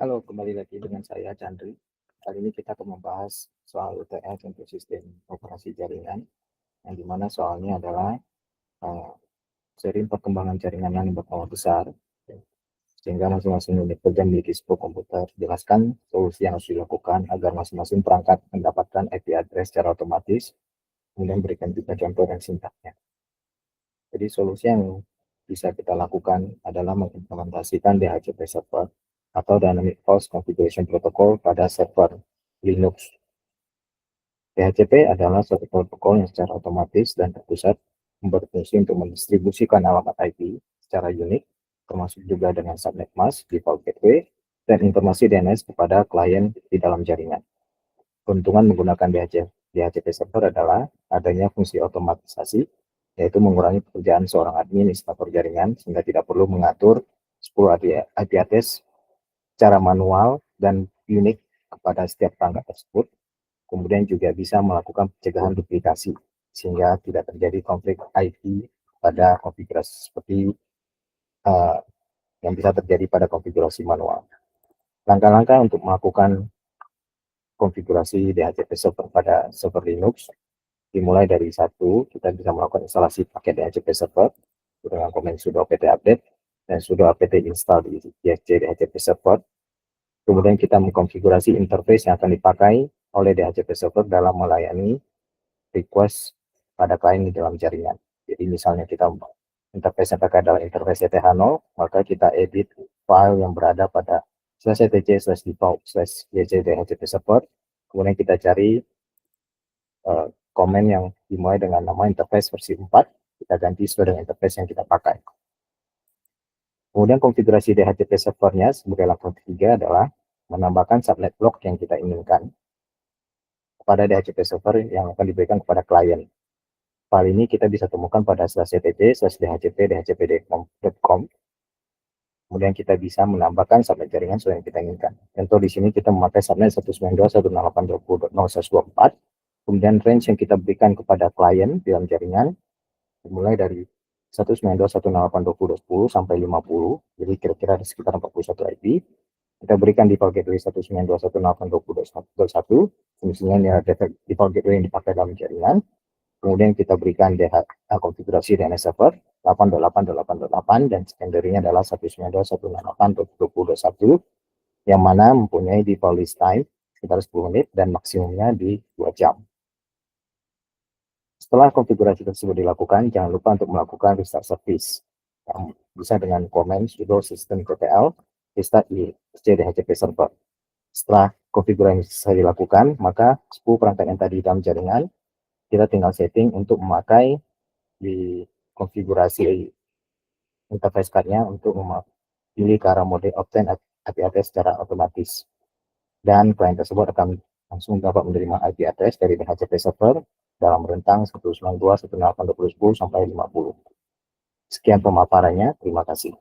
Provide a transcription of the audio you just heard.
Halo, kembali lagi dengan saya Chandri. Kali ini kita akan membahas soal UTS untuk sistem operasi jaringan, yang dimana soalnya adalah uh, sering perkembangan jaringan yang berkembang besar, sehingga masing-masing unit kerja memiliki sebuah komputer. Jelaskan solusi yang harus dilakukan agar masing-masing perangkat mendapatkan IP address secara otomatis, kemudian berikan juga contoh dan sintaknya. Jadi solusi yang bisa kita lakukan adalah mengimplementasikan DHCP server atau Dynamic Host Configuration Protocol pada server Linux. DHCP adalah suatu protokol yang secara otomatis dan terpusat berfungsi untuk mendistribusikan alamat IP secara unik, termasuk juga dengan subnet mask, default gateway, dan informasi DNS kepada klien di dalam jaringan. Keuntungan menggunakan DHCP server adalah adanya fungsi otomatisasi, yaitu mengurangi pekerjaan seorang administrator jaringan sehingga tidak perlu mengatur 10 IP address secara manual dan unik kepada setiap perangkat tersebut. Kemudian juga bisa melakukan pencegahan duplikasi sehingga tidak terjadi konflik IP pada konfigurasi seperti yang bisa terjadi pada konfigurasi manual. Langkah-langkah untuk melakukan konfigurasi DHCP server pada server Linux dimulai dari satu, kita bisa melakukan instalasi paket DHCP server dengan komen sudo apt update dan sudo apt install di DHCP server. Kemudian kita mengkonfigurasi interface yang akan dipakai oleh DHCP server dalam melayani request pada klien di dalam jaringan. Jadi misalnya kita interface yang pakai adalah interface ETH0, maka kita edit file yang berada pada /etc/default/DHCP server. Kemudian kita cari komen yang dimulai dengan nama interface versi 4, kita ganti sesuai dengan interface yang kita pakai. Kemudian konfigurasi DHCP servernya sebagai langkah ketiga adalah menambahkan subnet block yang kita inginkan kepada DHCP server yang akan diberikan kepada klien. File ini kita bisa temukan pada /etc/dhcp.com. Kemudian kita bisa menambahkan subnet jaringan sesuai yang kita inginkan. Contoh di sini kita memakai subnet 192.168.20.0/124. Kemudian range yang kita berikan kepada klien dalam jaringan dimulai dari 192.168.20.10 sampai 50. Jadi kira-kira ada sekitar 41 IP. Kita berikan default gateway 192.168.20.21. Fungsinya ini adalah default gateway yang dipakai dalam jaringan. Kemudian kita berikan konfigurasi DNS server 8.8.8.8 dan secondary-nya adalah 192.168.20.21 yang mana mempunyai default list time sekitar 10 menit dan maksimumnya di 2 jam. Setelah konfigurasi tersebut dilakukan, jangan lupa untuk melakukan restart service yang bisa dengan komen sudo systemctl restart di DHCP server. Setelah konfigurasi selesai dilakukan, maka 10 perangkat yang tadi dalam jaringan kita tinggal setting untuk memakai di konfigurasi interface card-nya untuk memilih ke arah mode obtain IP address secara otomatis. Dan klien tersebut akan langsung dapat menerima IP address dari DHCP server dalam rentang 192.168.20.10 sampai 50. Sekian pemaparannya, terima kasih.